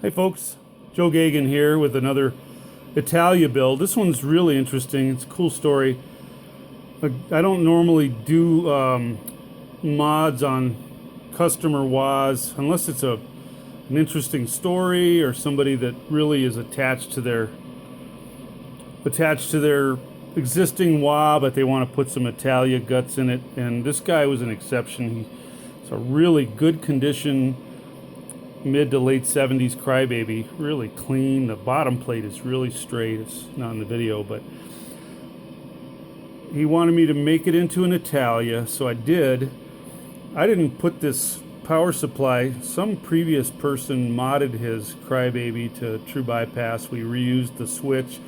Hey folks, Joe Gagan here with another Italia build. This one's really interesting. It's a cool story. I don't normally do mods on customer wahs unless it's an interesting story or somebody that really is attached to their existing wah, but they want to put some Italia guts in it. And this guy was an exception. It's a really good condition mid to late 70s crybaby, really clean. The bottom plate is really straight. It's not in the video, but he wanted me to make it into an Italia, so I did. I didn't put this power supply. Some previous person modded his crybaby to true bypass. We reused the switch.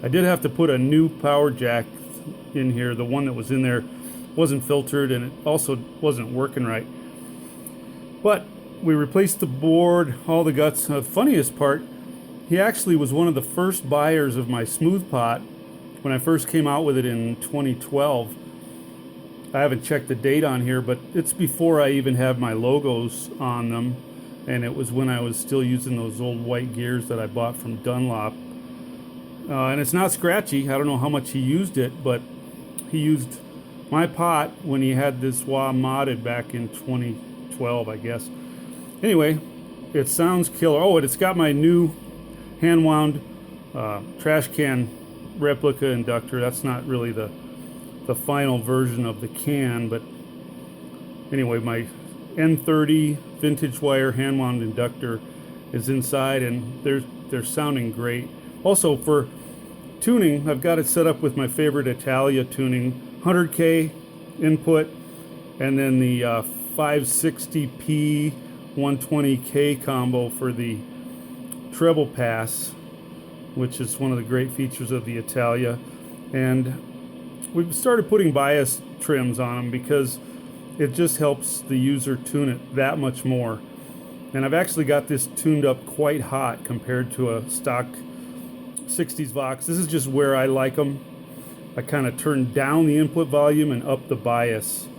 I did have to put a new power jack in here. The one that was in there wasn't filtered, and it also wasn't working right. But we replaced the board, all the guts. The funniest part, he actually was one of the first buyers of my smooth pot when I first came out with it in 2012. I haven't checked the date on here, but it's before I even had my logos on them, and it was when I was still using those old white gears that I bought from Dunlop. And it's not scratchy. I don't know how much he used it, but he used my pot when he had this wah modded back in 2012, I guess. Anyway, it sounds killer. Oh, and it's got my new hand-wound trash can replica inductor. That's not really the final version of the can, but anyway, my N30 vintage wire hand-wound inductor is inside, and they're sounding great. Also, for tuning, I've got it set up with my favorite Italia tuning, 100K input, and then the 560p 120K combo for the treble pass, which is one of the great features of the Italia. And we've started putting bias trims on them because it just helps the user tune it that much more. And I've actually got this tuned up quite hot compared to a stock 60s Vox. This is just where I like them. I kind of turn down the input volume and up the bias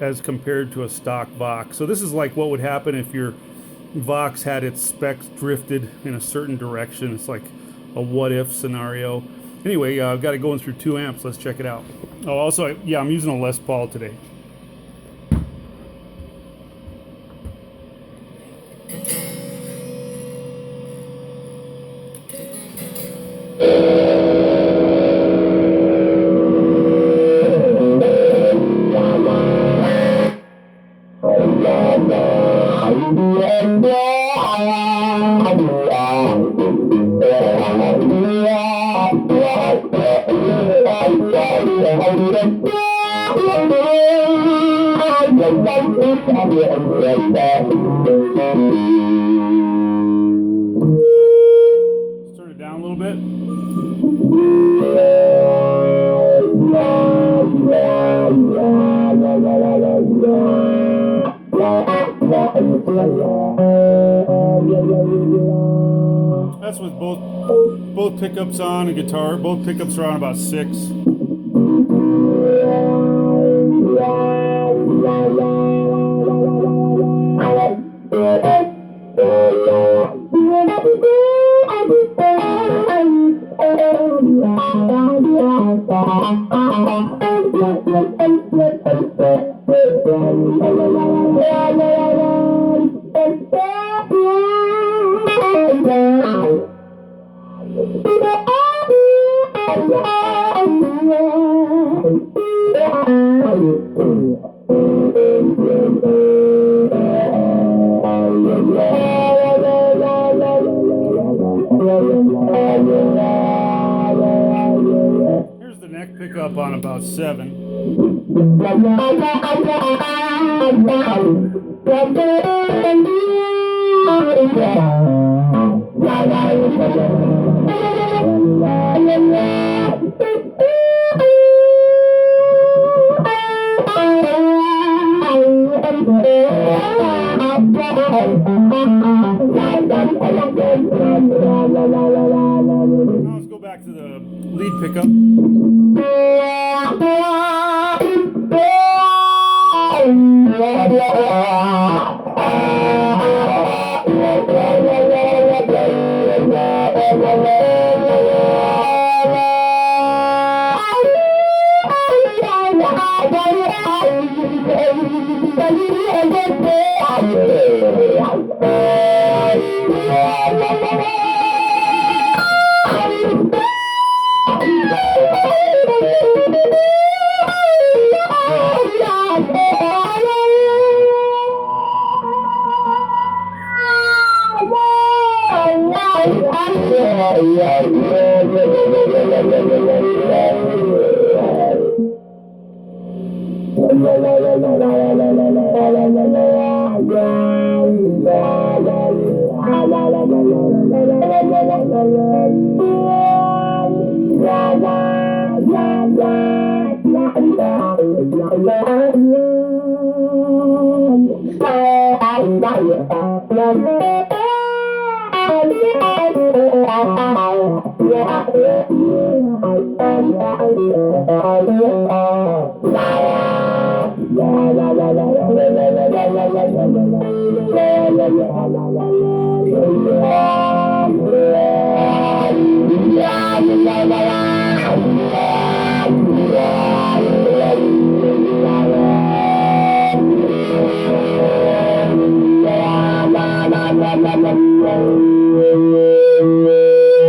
as compared to a stock Vox. So this is like what would happen if your Vox had its specs drifted in a certain direction. It's like a what if scenario. Anyway, I've got it going through 2 amps. Let's check it out. Oh, also, yeah, I'm using a Les Paul today. Let's turn it down a little bit. That's with both pickups on and guitar. Both pickups are on about 6. Here's the neck pickup on about 7. Now let's go back to the lead pickup.